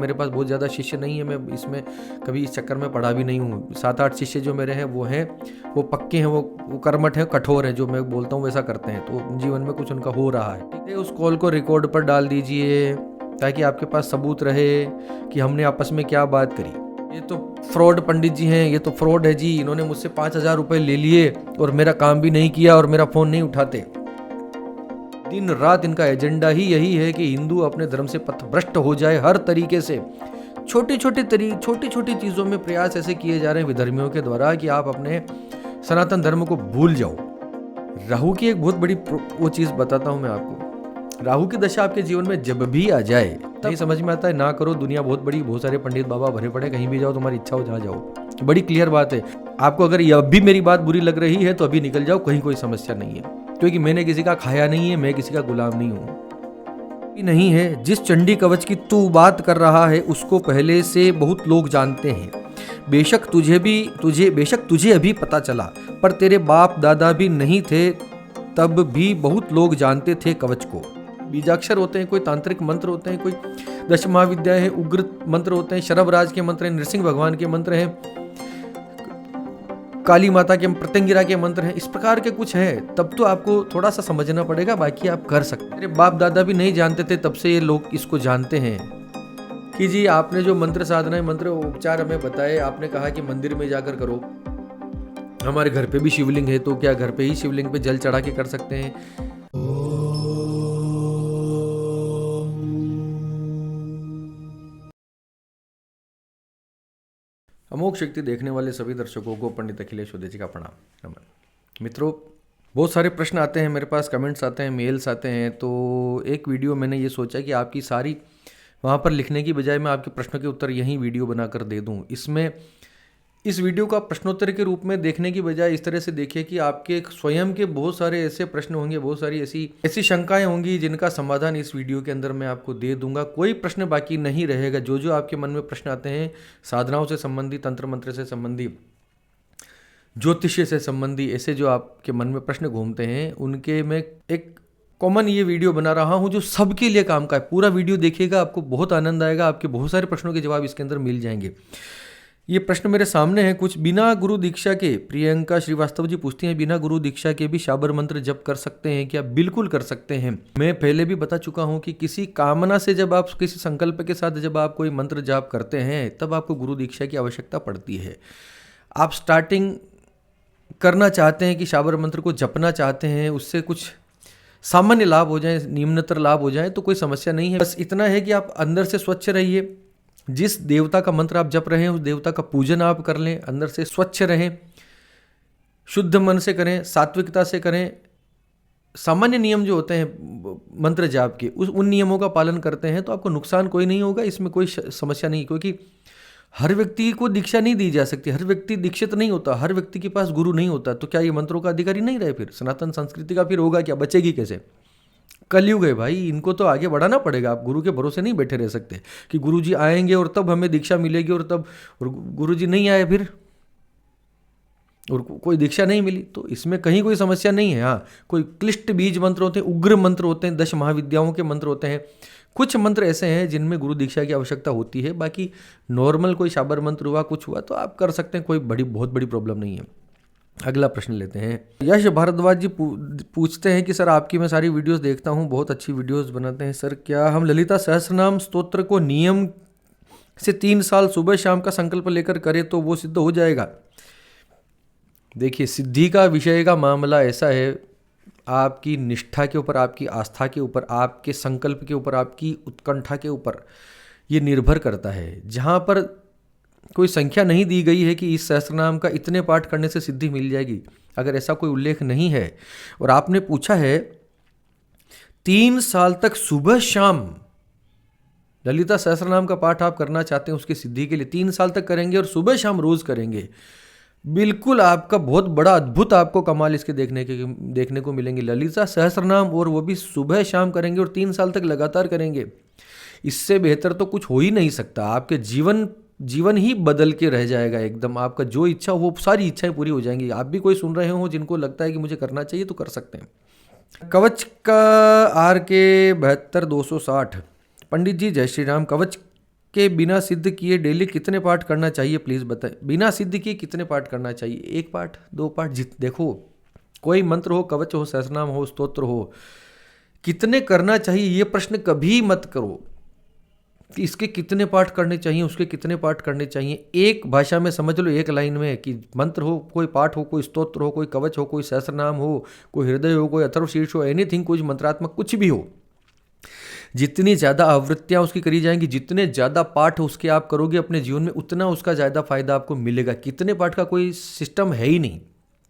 मेरे पास बहुत ज़्यादा शिष्य नहीं है, मैं इसमें कभी इस चक्कर में पढ़ा भी नहीं हूँ। 7-8 शिष्य जो मेरे हैं वो पक्के हैं, वो कर्मठ हैं, कठोर हैं, जो मैं बोलता हूँ वैसा करते हैं, तो जीवन में कुछ उनका हो रहा है। ठीक है, उस कॉल को रिकॉर्ड पर डाल दीजिए ताकि आपके पास सबूत रहे कि हमने आपस में क्या बात करी। ये तो फ्रॉड पंडित जी हैं, ये तो फ्रॉड है जी, इन्होंने मुझसे 5,000 रुपये ले लिए और मेरा काम भी नहीं किया और मेरा फ़ोन नहीं उठाते। दिन रात इनका एजेंडा ही यही है कि हिंदू अपने धर्म से पथभ्रष्ट हो जाए हर तरीके से। छोटी छोटी चीज़ों में प्रयास ऐसे किए जा रहे हैं विधर्मियों के द्वारा कि आप अपने सनातन धर्म को भूल जाओ। राहु की एक बहुत बड़ी वो चीज़ बताता हूँ मैं आपको। राहु की दशा आपके जीवन में जब भी आ जाए तब समझ में आता है ना करो, दुनिया बहुत बड़ी, बहुत सारे पंडित बाबा भरे पड़े, कहीं भी जाओ तुम्हारी इच्छा हो जहाँ जाओ। बड़ी क्लियर बात है। आपको अगर अब भी मेरी बात बुरी लग रही है तो अभी निकल जाओ, कहीं कोई समस्या नहीं है, क्योंकि मैंने किसी का खाया नहीं है, मैं किसी का गुलाम नहीं हूँ। नहीं है, जिस चंडी कवच की तू बात कर रहा है उसको पहले से बहुत लोग जानते हैं। बेशक तुझे अभी पता चला, पर तेरे बाप दादा भी नहीं थे तब भी बहुत लोग जानते थे कवच को। बीजाक्षर होते हैं, कोई तांत्रिक मंत्र होते हैं, कोई दश महाविद्याएं हैं, उग्र मंत्र होते हैं, शरभराज के मंत्र हैं, नृसिंह भगवान के मंत्र हैं, काली माता के, प्रत्यंगिरा के मंत्र हैं, इस प्रकार के कुछ है। तब तो आपको थोड़ा सा समझना पड़ेगा, बाकी आप कर सकते। मेरे बाप दादा भी नहीं जानते थे, तब से ये लोग इसको जानते हैं कि जी आपने जो मंत्र साधना मंत्र उपचार हमें बताए, आपने कहा कि मंदिर में जाकर करो। हमारे घर पे भी शिवलिंग है, तो क्या घर पे ही शिवलिंग पे जल चढ़ा के कर सकते हैं? अमोघ शक्ति देखने वाले सभी दर्शकों को पंडित अखिलेश उदय जी का प्रणाम, नमन। मित्रों, बहुत सारे प्रश्न आते हैं मेरे पास, कमेंट्स आते हैं, मेल्स आते हैं, तो एक वीडियो मैंने ये सोचा कि आपकी सारी वहाँ पर लिखने की बजाय मैं आपके प्रश्नों के उत्तर यहीं वीडियो बनाकर दे दूँ। इस वीडियो का प्रश्नोत्तर के रूप में देखने की बजाय इस तरह से देखिए कि आपके स्वयं के बहुत सारे ऐसे प्रश्न होंगे, बहुत सारी ऐसी शंकाएं होंगी जिनका समाधान इस वीडियो के अंदर मैं आपको दे दूंगा। कोई प्रश्न बाकी नहीं रहेगा। जो आपके मन में प्रश्न आते हैं, साधनाओं से संबंधी, तंत्र मंत्र से संबंधी, ज्योतिष्य से संबंधी, ऐसे जो आपके मन में प्रश्न घूमते हैं, उनके मैं एक कॉमन ये वीडियो बना रहा हूँ जो सबके लिए काम का है। पूरा वीडियो देखिएगा, आपको बहुत आनंद आएगा, आपके बहुत सारे प्रश्नों के जवाब इसके अंदर मिल जाएंगे। ये प्रश्न मेरे सामने हैं कुछ। बिना गुरु दीक्षा के, प्रियंका श्रीवास्तव जी पूछती हैं, बिना गुरु दीक्षा के भी शाबर मंत्र जप कर सकते हैं क्या? बिल्कुल कर सकते हैं। मैं पहले भी बता चुका हूं कि किसी कामना से जब आप, किसी संकल्प के साथ जब आप कोई मंत्र जाप करते हैं, तब आपको गुरु दीक्षा की आवश्यकता पड़ती है। आप स्टार्टिंग करना चाहते हैं कि शाबर मंत्र को जपना चाहते हैं, उससे कुछ सामान्य लाभ हो जाए, निम्नतर लाभ हो जाए, तो कोई समस्या नहीं है। बस इतना है कि आप अंदर से स्वच्छ रहिए। जिस देवता का मंत्र आप जप रहे हैं उस देवता का पूजन आप कर लें, अंदर से स्वच्छ रहें, शुद्ध मन से करें, सात्विकता से करें। सामान्य नियम जो होते हैं मंत्र जाप के, उन नियमों का पालन करते हैं तो आपको नुकसान कोई नहीं होगा, इसमें कोई समस्या नहीं। क्योंकि हर व्यक्ति को दीक्षा नहीं दी जा सकती, हर व्यक्ति दीक्षित नहीं होता, हर व्यक्ति के पास गुरु नहीं होता। तो क्या ये मंत्रों का अधिकारी नहीं रहे? फिर सनातन संस्कृति का फिर होगा क्या? बचेगी कैसे? कलयुग है भाई, इनको तो आगे बढ़ाना पड़ेगा। आप गुरु के भरोसे नहीं बैठे रह सकते कि गुरुजी आएंगे और तब हमें दीक्षा मिलेगी, और तब गुरुजी नहीं आए फिर और कोई दीक्षा नहीं मिली, तो इसमें कहीं कोई समस्या नहीं है। हाँ, कोई क्लिष्ट बीज मंत्र होते हैं, उग्र मंत्र होते हैं, 10 महाविद्याओं के मंत्र होते हैं, कुछ मंत्र ऐसे हैं जिनमें गुरु दीक्षा की आवश्यकता होती है। बाकी नॉर्मल कोई शाबर मंत्र हुआ, कुछ हुआ, तो आप कर सकते हैं, कोई बहुत बड़ी प्रॉब्लम नहीं है। अगला प्रश्न लेते हैं। यश भारद्वाज जी पूछते हैं कि सर, आपकी मैं सारी वीडियोस देखता हूँ, बहुत अच्छी वीडियोस बनाते हैं सर, क्या हम ललिता सहस्रनाम स्तोत्र को नियम से 3 साल सुबह शाम का संकल्प लेकर करें तो वो सिद्ध हो जाएगा? देखिए, सिद्धि का विषय का मामला ऐसा है, आपकी निष्ठा के ऊपर, आपकी आस्था के ऊपर, आपके संकल्प के ऊपर, आपकी उत्कंठा के ऊपर ये निर्भर करता है। जहाँ पर कोई संख्या नहीं दी गई है कि इस सहस्त्रनाम का इतने पाठ करने से सिद्धि मिल जाएगी, अगर ऐसा कोई उल्लेख नहीं है, और आपने पूछा है 3 साल तक सुबह शाम ललिता सहस्त्रनाम का पाठ आप करना चाहते हैं, उसकी सिद्धि के लिए 3 साल तक करेंगे और सुबह शाम रोज करेंगे, बिल्कुल आपका बहुत बड़ा अद्भुत आपको कमाल इसके देखने को मिलेंगे। ललिता सहस्त्रनाम, और वो भी सुबह शाम करेंगे और 3 साल तक लगातार करेंगे, इससे बेहतर तो कुछ हो ही नहीं सकता। आपके जीवन ही बदल के रह जाएगा एकदम। आपका जो इच्छा हो, वो सारी इच्छाएं पूरी हो जाएंगी। आप भी कोई सुन रहे हो जिनको लगता है कि मुझे करना चाहिए, तो कर सकते हैं। कवच का RK 72 260, पंडित जी जय श्री राम। कवच के बिना सिद्ध किए डेली कितने पाठ करना चाहिए, प्लीज़ बताएं। बिना सिद्ध किए कितने पाठ करना चाहिए? 1 पाठ, 2 पाठ, देखो कोई मंत्र हो, कवच हो, सहस्रनाम हो, स्तोत्र हो, कितने करना चाहिए ये प्रश्न कभी मत करो कि इसके कितने पाठ करने चाहिए, उसके कितने पाठ करने चाहिए। एक भाषा में समझ लो, एक लाइन में, कि मंत्र हो, कोई पाठ हो, कोई स्तोत्र हो, कोई कवच हो, कोई सहस्रनाम हो, कोई हृदय हो, कोई अथर्वशीर्ष हो, एनीथिंग, कुछ मंत्रात्मक कुछ भी हो, जितनी ज़्यादा आवृत्तियाँ उसकी करी जाएंगी, जितने ज़्यादा पाठ उसके आप करोगे अपने जीवन में, उतना उसका ज़्यादा फायदा आपको मिलेगा। कितने पाठ का कोई सिस्टम है ही नहीं।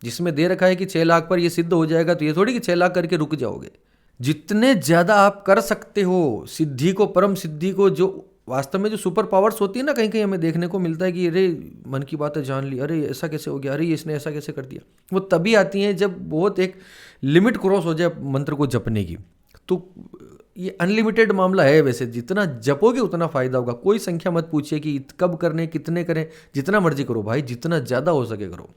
जिसमें दे रखा है कि 6 लाख पर ये सिद्ध हो जाएगा, तो ये थोड़ी कि 6 लाख करके रुक जाओगे। जितने ज़्यादा आप कर सकते हो सिद्धि को, परम सिद्धि को, जो वास्तव में जो सुपर पावर्स होती है ना, कहीं कहीं हमें देखने को मिलता है कि अरे मन की बातें जान ली, अरे ऐसा कैसे हो गया, अरे इसने ऐसा कैसे कर दिया, वो तभी आती हैं जब बहुत एक लिमिट क्रॉस हो जाए मंत्र को जपने की। तो ये अनलिमिटेड मामला है। वैसे जितना जपोगे उतना फायदा होगा। कोई संख्या मत पूछिए कि कब करने, कितने करें, जितना मर्जी करो भाई, जितना ज़्यादा हो सके करो।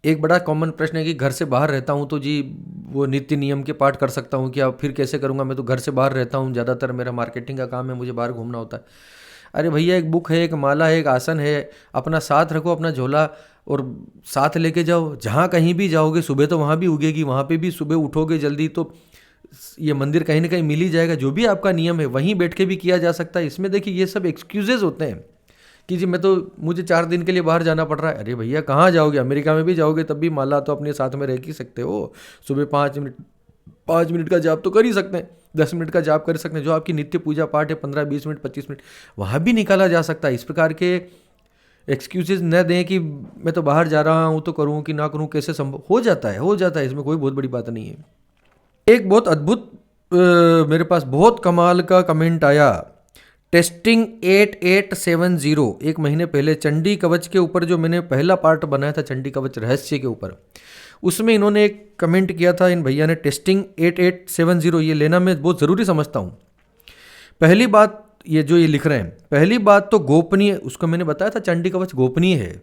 एक बड़ा कॉमन प्रश्न है कि घर से बाहर रहता हूँ तो जी वो नित्य नियम के पाठ कर सकता हूँ क्या? फिर कैसे करूँगा, मैं तो घर से बाहर रहता हूँ, ज़्यादातर मेरा मार्केटिंग का काम है, मुझे बाहर घूमना होता है। अरे भैया, एक बुक है, एक माला है, एक आसन है, अपना साथ रखो, अपना झोला और साथ लेके जाओ। जहाँ कहीं भी जाओगे, सुबह तो वहाँ भी उगेगी, वहाँ पे भी सुबह उठोगे जल्दी तो ये मंदिर कहीं ना कहीं मिल ही जाएगा। जो भी आपका नियम है वहीं बैठ के भी किया जा सकता है। इसमें देखिए ये सब एक्सक्यूजेज होते हैं कि जी मुझे 4 दिन के लिए बाहर जाना पड़ रहा है। अरे भैया, कहाँ जाओगे? अमेरिका में भी जाओगे तब भी माला तो अपने साथ में रह ही सकते हो। सुबह 5 मिनट का जाप तो कर ही सकते हैं, 10 मिनट का जाप कर सकते हैं। जो आपकी नित्य पूजा पाठ है 15, 20 मिनट, 25 मिनट, वहाँ भी निकाला जा सकता है। इस प्रकार के एक्सक्यूजेज न दें कि मैं तो बाहर जा रहा हूँ तो करूँ कि ना करूँ, कैसे संभव हो जाता है, हो जाता है। इसमें कोई बहुत बड़ी बात नहीं है। एक बहुत अद्भुत मेरे पास बहुत कमाल का कमेंट आया। टेस्टिंग 8870, 1 महीने पहले चंडी कवच के ऊपर जो मैंने पहला पार्ट बनाया था, चंडी कवच रहस्य के ऊपर, उसमें इन्होंने एक कमेंट किया था इन भैया ने, टेस्टिंग 8870। ये लेना मैं बहुत ज़रूरी समझता हूँ। पहली बात, ये जो ये लिख रहे हैं, पहली बात तो गोपनीय, उसको मैंने बताया था चंडी कवच गोपनीय है,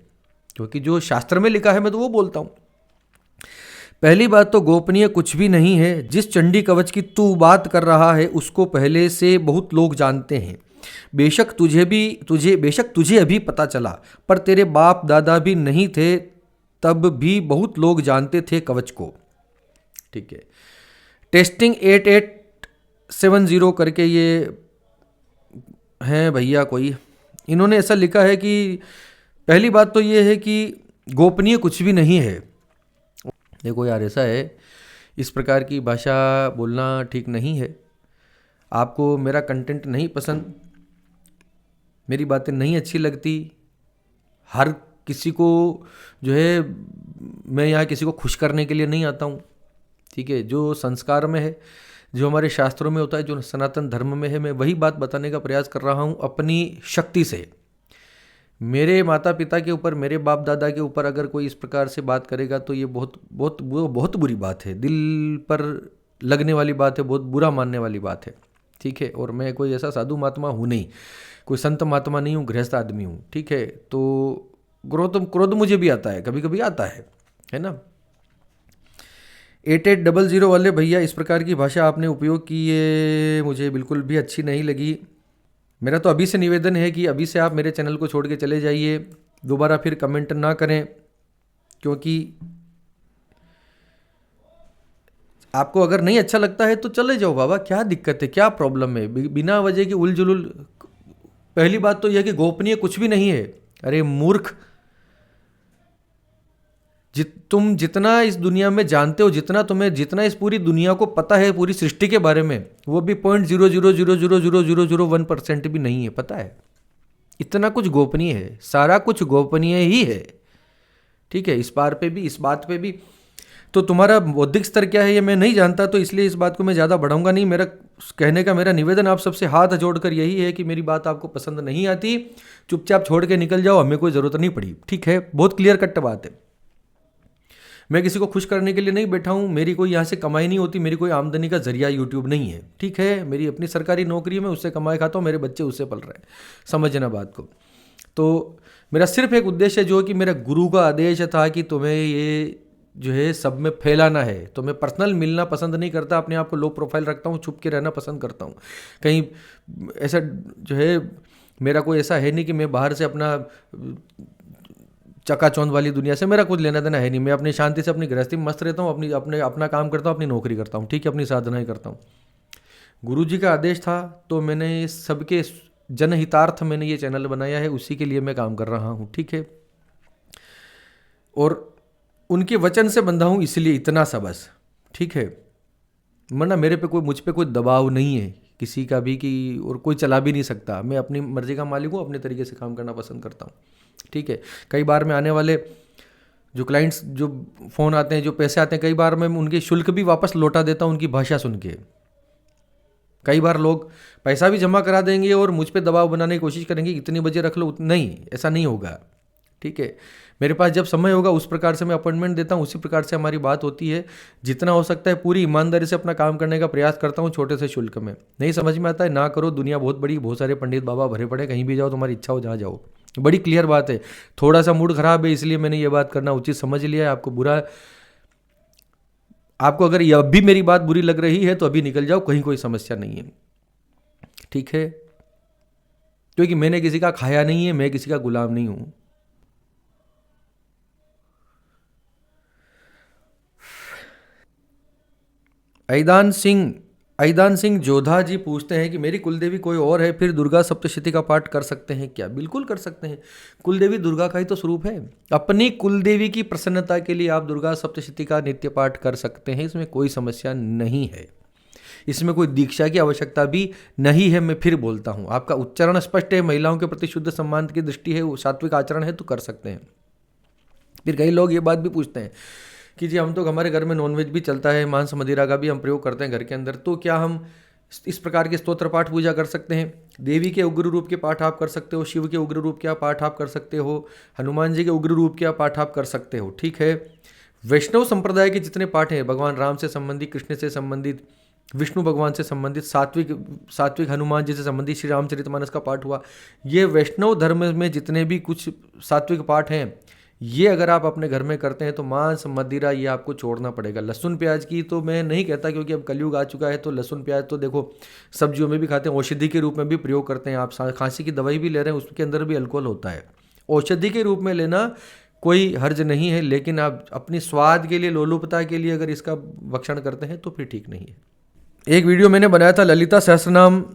क्योंकि जो शास्त्र में लिखा है मैं तो वो बोलता हूँ। पहली बात तो गोपनीय कुछ भी नहीं है। जिस चंडी कवच की तू बात कर रहा है उसको पहले से बहुत लोग जानते हैं। बेशक तुझे अभी पता चला, पर तेरे बाप दादा भी नहीं थे तब भी बहुत लोग जानते थे कवच को। ठीक है, टेस्टिंग 8870 करके ये हैं भैया कोई, इन्होंने ऐसा लिखा है कि पहली बात तो ये है कि गोपनीय कुछ भी नहीं है। देखो यार, ऐसा है, इस प्रकार की भाषा बोलना ठीक नहीं है। आपको मेरा कंटेंट नहीं पसंद, मेरी बातें नहीं अच्छी लगती, हर किसी को जो है, मैं यहाँ किसी को खुश करने के लिए नहीं आता हूँ। ठीक है, जो संस्कार में है, जो हमारे शास्त्रों में होता है, जो सनातन धर्म में है, मैं वही बात बताने का प्रयास कर रहा हूँ अपनी शक्ति से। मेरे माता पिता के ऊपर, मेरे बाप दादा के ऊपर अगर कोई इस प्रकार से बात करेगा तो ये बहुत बुरी बात है, दिल पर लगने वाली बात है, बहुत बुरा मानने वाली बात है। ठीक है, और मैं कोई ऐसा साधु महात्मा हूँ नहीं, कोई संत महात्मा नहीं हूँ, गृहस्थ आदमी हूँ। ठीक है, तो क्रोध मुझे भी आता है, कभी कभी आता है ना। 8800 वाले भैया, इस प्रकार की भाषा आपने उपयोग की, ये मुझे बिल्कुल भी अच्छी नहीं लगी। मेरा तो अभी से निवेदन है कि अभी से आप मेरे चैनल को छोड़ के चले जाइए, दोबारा फिर कमेंट ना करें, क्योंकि आपको अगर नहीं अच्छा लगता है तो चले जाओ बाबा, क्या दिक्कत है, क्या प्रॉब्लम है, बिना वजह की उलझुल। पहली बात तो यह कि गोपनीय कुछ भी नहीं है। अरे मूर्ख, तुम जितना इस दुनिया में जानते हो, जितना इस पूरी दुनिया को पता है, पूरी सृष्टि के बारे में, वो भी 0.0000001% भी नहीं है, पता है? इतना कुछ गोपनीय है, सारा कुछ गोपनीय ही है। ठीक है, इस बात पे भी तो तुम्हारा बौद्धिक स्तर क्या है ये मैं नहीं जानता, तो इसलिए इस बात को मैं ज़्यादा बढ़ाऊंगा नहीं। मेरा कहने का, मेरा निवेदन आप सबसे हाथ जोड़कर यही है कि मेरी बात आपको पसंद नहीं आती, चुपचाप छोड़ के निकल जाओ, हमें कोई ज़रूरत नहीं पड़ी। ठीक है, बहुत क्लियर कट बात है। मैं किसी को खुश करने के लिए नहीं बैठा हूँ, मेरी कोई यहाँ से कमाई नहीं होती, मेरी कोई आमदनी का जरिया यूट्यूब नहीं है। ठीक है, मेरी अपनी सरकारी नौकरी है, मैं उससे कमाई खाता हूँ, मेरे बच्चे उससे पल रहे हैं, समझना बात को। तो मेरा सिर्फ एक उद्देश्य है, जो कि मेरा गुरु का आदेश था कि तुम्हें ये जो है सब में फैलाना है। तो मैं पर्सनल मिलना पसंद नहीं करता, अपने आप को लो प्रोफाइल रखता हूँ, छुप के रहना पसंद करता हूँ। कहीं ऐसा जो है मेरा कोई ऐसा है नहीं कि मैं बाहर से अपना चकाचौंध वाली दुनिया से मेरा कुछ लेना देना है नहीं। मैं अपनी शांति से अपनी गृहस्थी में मस्त रहता हूँ, अपना काम करता हूँ, अपनी नौकरी करता हूँ, ठीक है, अपनी साधनाएं करता हूँ। गुरु जी का आदेश था तो मैंने सबके जनहितार्थ मैंने ये चैनल बनाया है, उसी के लिए मैं काम कर रहा हूँ, ठीक है। और उनके वचन से बंधा हूँ इसलिए इतना सा बस, ठीक है। वरना मेरे पे कोई, मुझ पे कोई दबाव नहीं है किसी का भी कि, और कोई चला भी नहीं सकता। मैं अपनी मर्जी का मालिक हूँ, अपने तरीके से काम करना पसंद करता हूँ, ठीक है। कई बार मैं आने वाले जो क्लाइंट्स, जो फ़ोन आते हैं, जो पैसे आते हैं, कई बार मैं उनके शुल्क भी वापस लौटा देता हूँ उनकी भाषा सुन के। कई बार लोग पैसा भी जमा करा देंगे और मुझ पे दबाव बनाने की कोशिश करेंगे, इतनी बजे रख लो, नहीं, ऐसा नहीं होगा, ठीक है। मेरे पास जब समय होगा उस प्रकार से मैं अपॉइंटमेंट देता हूँ, उसी प्रकार से हमारी बात होती है। जितना हो सकता है पूरी ईमानदारी से अपना काम करने का प्रयास करता हूँ, छोटे से शुल्क में। नहीं समझ में आता है ना करो, दुनिया बहुत बड़ी, बहुत सारे पंडित बाबा भरे पड़े, कहीं भी जाओ, तुम्हारी इच्छा हो जहाँ जाओ, बड़ी क्लियर बात है। थोड़ा सा मूड खराब है इसलिए मैंने ये बात करना उचित समझ लिया है। आपको अगर ये अब भी मेरी बात बुरी लग रही है तो अभी निकल जाओ, कहीं कोई समस्या नहीं है, ठीक है। क्योंकि मैंने किसी का खाया नहीं है, मैं किसी का गुलाम नहीं हूं। ऐदान सिंह जोधा जी पूछते हैं कि मेरी कुलदेवी कोई और है, फिर दुर्गा सप्तशती का पाठ कर सकते हैं क्या? बिल्कुल कर सकते हैं। कुलदेवी दुर्गा का ही तो स्वरूप है। अपनी कुलदेवी की प्रसन्नता के लिए आप दुर्गा सप्तशती का नित्य पाठ कर सकते हैं, इसमें कोई समस्या नहीं है। इसमें कोई दीक्षा की आवश्यकता भी नहीं है। मैं फिर बोलता हूँ, आपका उच्चारण स्पष्ट है, महिलाओं के प्रति शुद्ध सम्मान की दृष्टि है, सात्विक आचरण है, तो कर सकते हैं। फिर कई लोग ये बात भी पूछते हैं कि जी हम तो, हमारे घर में नॉनवेज भी चलता है, मांस मदिरा का भी हम प्रयोग करते हैं घर के अंदर, तो क्या हम इस प्रकार के स्तोत्र पाठ पूजा कर सकते हैं? देवी के उग्र रूप के पाठ आप कर सकते हो, शिव के उग्र रूप के पाठ आप कर सकते हो, हनुमान जी के उग्र रूप के पाठ आप कर सकते हो, ठीक है। वैष्णव संप्रदाय के जितने पाठ हैं, भगवान राम से संबंधित, कृष्ण से संबंधित, विष्णु भगवान से संबंधित, सात्विक हनुमान जी से संबंधित श्री रामचरितमानस का पाठ हुआ, ये वैष्णव धर्म में जितने भी कुछ सात्विक पाठ हैं, ये अगर आप अपने घर में करते हैं तो मांस मदिरा ये आपको छोड़ना पड़ेगा। लहसुन प्याज की तो मैं नहीं कहता, क्योंकि अब कलयुग आ चुका है, तो लहसुन प्याज तो देखो सब्जियों में भी खाते हैं, औषधि के रूप में भी प्रयोग करते हैं। आप खांसी की दवाई भी ले रहे हैं, उसके अंदर भी अल्कोहल होता है। औषधि के रूप में लेना कोई हर्ज नहीं है, लेकिन आप अपनी स्वाद के लिए, लोलुपता के लिए अगर इसका भक्षण करते हैं तो फिर ठीक नहीं है। एक वीडियो मैंने बनाया था ललिता सहस्रनाम,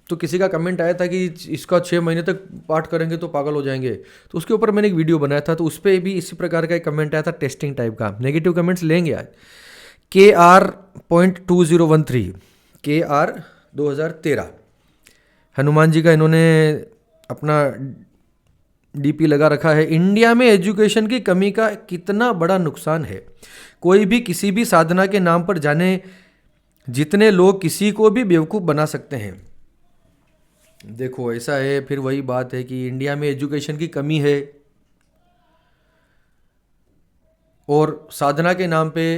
तो किसी का कमेंट आया था कि इसका 6 महीने तक पाठ करेंगे तो पागल हो जाएंगे, तो उसके ऊपर मैंने एक वीडियो बनाया था, तो उस पर भी इसी प्रकार का एक कमेंट आया था, टेस्टिंग टाइप का। नेगेटिव कमेंट्स लेंगे आज। KR.2013 KR 2013 हनुमान जी का इन्होंने अपना डीपी लगा रखा है। इंडिया में एजुकेशन की कमी का कितना बड़ा नुकसान है। कोई भी किसी भी साधना के नाम पर जाने जितने लोग किसी को भी बेवकूफ़ बना सकते हैं। देखो ऐसा है, फिर वही बात है कि इंडिया में एजुकेशन की कमी है और साधना के नाम पे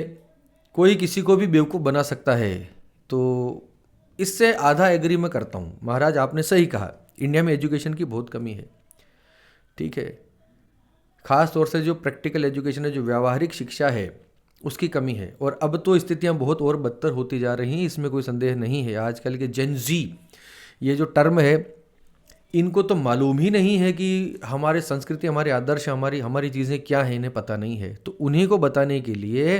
कोई किसी को भी बेवकूफ़ बना सकता है, तो इससे आधा एग्री मैं करता हूँ। महाराज आपने सही कहा, इंडिया में एजुकेशन की बहुत कमी है, ठीक है। ख़ास तौर से जो प्रैक्टिकल एजुकेशन है, जो व्यावहारिक शिक्षा है, उसकी कमी है। और अब तो स्थितियाँ बहुत और बदतर होती जा रही हैं, इसमें कोई संदेह नहीं है। आजकल के जेन जी, ये जो टर्म है, इनको तो मालूम ही नहीं है कि हमारे संस्कृति, हमारे आदर्श, हमारी चीज़ें क्या हैं, इन्हें पता नहीं है। तो उन्हीं को बताने के लिए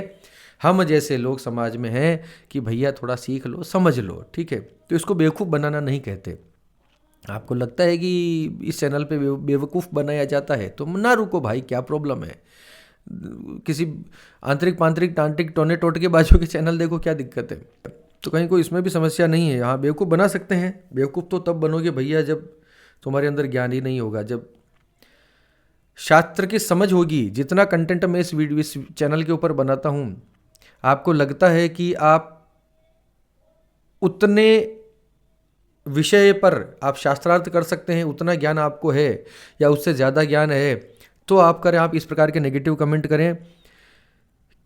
हम जैसे लोग समाज में हैं कि भैया थोड़ा सीख लो, समझ लो, ठीक है। तो इसको बेवकूफ़ बनाना नहीं कहते। आपको लगता है कि इस चैनल पे बेवकूफ़ बनाया जाता है तो ना रुको भाई, क्या प्रॉब्लम है? किसी आंतरिक पांतरिक तांत्रिक टोने टोटके बाजों के चैनल देखो, क्या दिक्कत है? तो कहीं कोई इसमें भी समस्या नहीं है। हाँ, बेवकूफ़ बना सकते हैं। बेवकूफ़ तो तब बनोगे भैया जब तुम्हारे अंदर ज्ञान ही नहीं होगा, जब शास्त्र की समझ होगी। जितना कंटेंट मैं इस चैनल के ऊपर बनाता हूँ, आपको लगता है कि आप उतने विषय पर आप शास्त्रार्थ कर सकते हैं, उतना ज्ञान आपको है या उससे ज़्यादा ज्ञान है, तो आप करें। आप इस प्रकार के नेगेटिव कमेंट करें।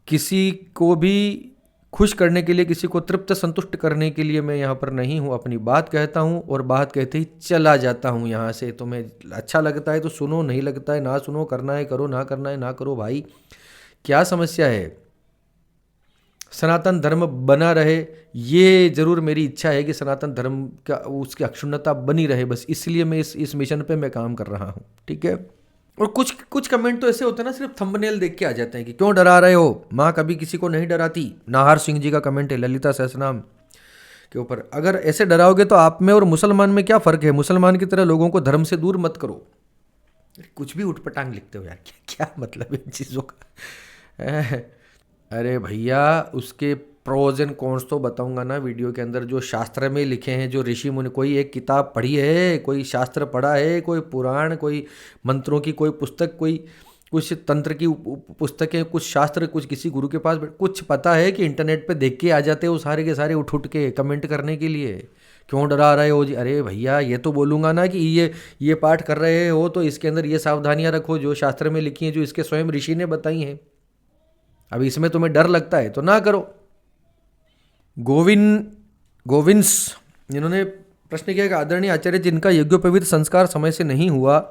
किसी को भी खुश करने के लिए, किसी को तृप्त संतुष्ट करने के लिए मैं यहाँ पर नहीं हूँ। अपनी बात कहता हूँ और बात कहते ही चला जाता हूँ यहाँ से। तुम्हें अच्छा लगता है तो सुनो, नहीं लगता है ना सुनो, करना है करो, ना करना है ना करो। भाई क्या समस्या है? सनातन धर्म बना रहे, ये ज़रूर मेरी इच्छा है कि सनातन धर्म का उसकी अक्षुण्णता बनी रहे, बस इसलिए मैं इस मिशन पे मैं काम कर रहा हूँ, ठीक है। और कुछ कुछ कमेंट तो ऐसे होते हैं ना, सिर्फ थंबनेल देख के आ जाते हैं कि क्यों डरा रहे हो, माँ कभी किसी को नहीं डराती। नाहर सिंह जी का कमेंट है ललिता सहस्रनाम के ऊपर। अगर ऐसे डराओगे तो आप में और मुसलमान में क्या फ़र्क है? मुसलमान की तरह लोगों को धर्म से दूर मत करो। कुछ भी उठपटांग लिखते हो यार, क्या मतलब इन चीज़ों का। अरे भैया, उसके प्रोज एंड कॉन्स तो बताऊंगा ना वीडियो के अंदर, जो शास्त्र में लिखे हैं, जो ऋषि मुनि, कोई एक किताब पढ़ी है, कोई शास्त्र पढ़ा है, कोई पुराण, कोई मंत्रों की कोई पुस्तक, कोई कुछ तंत्र की पुस्तकें, कुछ शास्त्र, कुछ किसी गुरु के पास कुछ पता है कि इंटरनेट पे देख के आ जाते हो सारे के सारे उठ उठ के कमेंट करने के लिए? क्यों डरा रहे हो जी? अरे भैया, ये तो बोलूँगा ना कि ये पाठ कर रहे हो तो इसके अंदर ये सावधानियाँ रखो जो शास्त्र में लिखी हैं, जो इसके स्वयं ऋषि ने बताई हैं। अब इसमें तुम्हें डर लगता है तो ना करो। गोविंस इन्होंने प्रश्न किया कि आदरणीय आचार्य, जिनका यज्ञोपवीत संस्कार समय से नहीं हुआ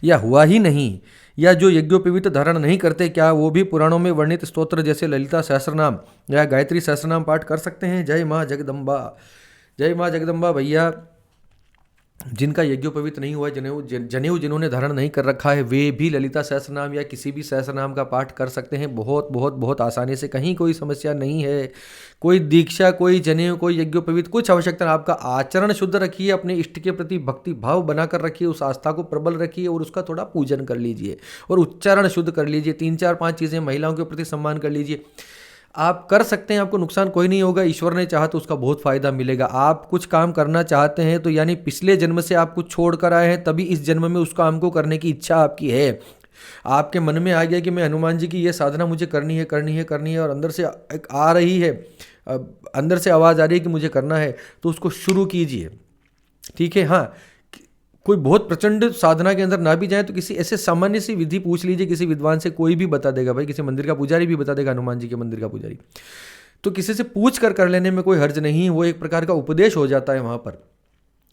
या हुआ ही नहीं, या जो यज्ञोपवीत धारण नहीं करते, क्या वो भी पुराणों में वर्णित स्तोत्र जैसे ललिता सहस्रनाम या गायत्री सहस्रनाम पाठ कर सकते हैं? जय माँ जगदम्बा। जय माँ जगदम्बा। भैया, जिनका यज्ञोपवीत नहीं हुआ, जनेऊ जिन्होंने धारण नहीं कर रखा है, वे भी ललिता सहस्रनाम या किसी भी सहस्रनाम का पाठ कर सकते हैं, बहुत बहुत बहुत आसानी से, कहीं कोई समस्या नहीं है। कोई दीक्षा, कोई जनेऊ, कोई यज्ञोपवीत, कुछ आवश्यकता नहीं। आपका आचरण शुद्ध रखिए, अपने इष्ट के प्रति भक्ति भाव बनाकर रखिए, उस आस्था को प्रबल रखिए और उसका थोड़ा पूजन कर लीजिए और उच्चारण शुद्ध कर लीजिए। 3-4-5 चीज़ें, महिलाओं के प्रति सम्मान कर लीजिए। आप कर सकते हैं, आपको नुकसान कोई नहीं होगा। ईश्वर ने चाहा तो उसका बहुत फायदा मिलेगा। आप कुछ काम करना चाहते हैं तो यानी पिछले जन्म से आप कुछ छोड़ कर आए हैं, तभी इस जन्म में उस काम को करने की इच्छा आपकी है। आपके मन में आ गया कि मैं हनुमान जी की ये साधना मुझे करनी है, करनी है, करनी है, और अंदर से एक आ रही है, अंदर से आवाज़ आ रही है कि मुझे करना है, तो उसको शुरू कीजिए, ठीक है। हाँ, कोई बहुत प्रचंड साधना के अंदर ना भी जाए तो किसी ऐसे सामान्य सी विधि पूछ लीजिए किसी विद्वान से, कोई भी बता देगा भाई, किसी मंदिर का पुजारी भी बता देगा, हनुमान जी के मंदिर का पुजारी। तो किसी से पूछ कर लेने में कोई हर्ज नहीं। वो एक प्रकार का उपदेश हो जाता है वहाँ पर,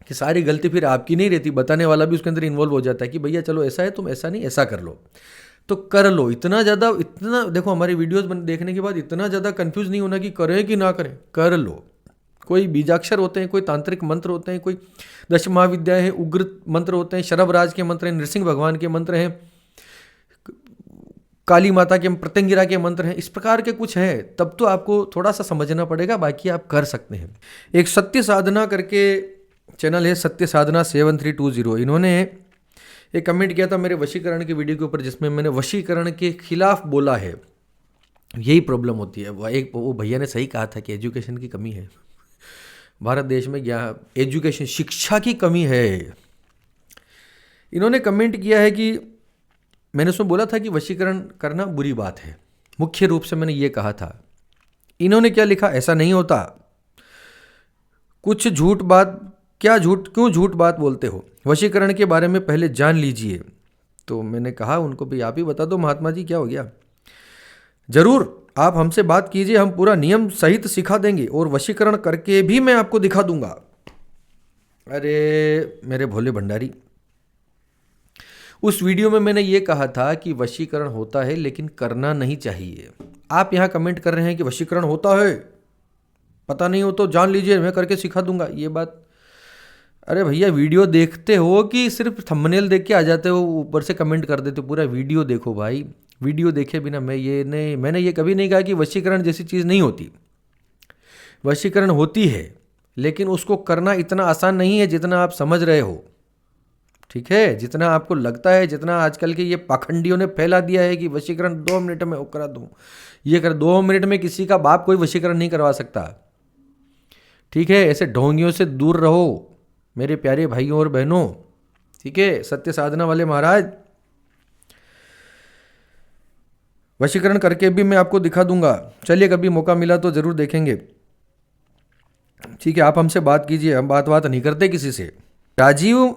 कि सारी गलती फिर आपकी नहीं रहती, बताने वाला भी उसके अंदर इन्वॉल्व हो जाता है कि भैया चलो ऐसा है, तुम ऐसा नहीं ऐसा कर लो, तो कर लो। इतना देखो, हमारी वीडियोस देखने के बाद इतना ज़्यादा कंफ्यूज नहीं होना कि करें कि ना करें, कर लो। कोई बीजाक्षर होते हैं, कोई तांत्रिक मंत्र होते हैं, कोई दश महाविद्याएं हैं, उग्र मंत्र होते हैं, शरभराज के मंत्र हैं, नृसिंह भगवान के मंत्र हैं, काली माता के, प्रत्यंगिरा के मंत्र हैं, इस प्रकार के कुछ हैं। तब तो आपको थोड़ा सा समझना पड़ेगा, बाकी आप कर सकते हैं। एक सत्य साधना करके चैनल है, सत्य साधना 7320, इन्होंने एक कमेंट किया था मेरे वशीकरण के वीडियो के ऊपर, जिसमें मैंने वशीकरण के खिलाफ बोला है। यही प्रॉब्लम होती है। वो भैया ने सही कहा था कि एजुकेशन की कमी है भारत देश में, एजुकेशन, शिक्षा की कमी है। इन्होंने कमेंट किया है कि मैंने उसमें बोला था कि वशीकरण करना बुरी बात है, मुख्य रूप से मैंने ये कहा था। इन्होंने क्या लिखा, ऐसा नहीं होता, कुछ झूठ बात, क्यों झूठ बात बोलते हो, वशीकरण के बारे में पहले जान लीजिए। तो मैंने कहा उनको, भी आप ही बता दो महात्मा जी, क्या हो गया। जरूर, आप हमसे बात कीजिए, हम पूरा नियम सहित सिखा देंगे और वशीकरण करके भी मैं आपको दिखा दूंगा। अरे मेरे भोले भंडारी, उस वीडियो में मैंने ये कहा था कि वशीकरण होता है लेकिन करना नहीं चाहिए। आप यहाँ कमेंट कर रहे हैं कि वशीकरण होता है, पता नहीं हो तो जान लीजिए, मैं करके सिखा दूंगा। ये बात, अरे भैया, वीडियो देखते हो कि सिर्फ थंबनेल देख के आ जाते हो, ऊपर से कमेंट कर देते हो? पूरा वीडियो देखो भाई। वीडियो देखे बिना मैंने ये कभी नहीं कहा कि वशीकरण जैसी चीज़ नहीं होती। वशीकरण होती है, लेकिन उसको करना इतना आसान नहीं है जितना आप समझ रहे हो, ठीक है। जितना आपको लगता है, जितना आजकल के ये पाखंडियों ने फैला दिया है कि वशीकरण 2 मिनट में करा दूँ, ये कर 2 मिनट में किसी का बाप कोई वशीकरण नहीं करवा सकता, ठीक है। ऐसे ढोंगियों से दूर रहो मेरे प्यारे भाइयों और बहनों, ठीक है। सत्य साधना वाले महाराज, वशीकरण करके भी मैं आपको दिखा दूंगा। चलिए, कभी मौका मिला तो ज़रूर देखेंगे, ठीक है। आप हमसे बात कीजिए, हम बात नहीं करते किसी से। राजीव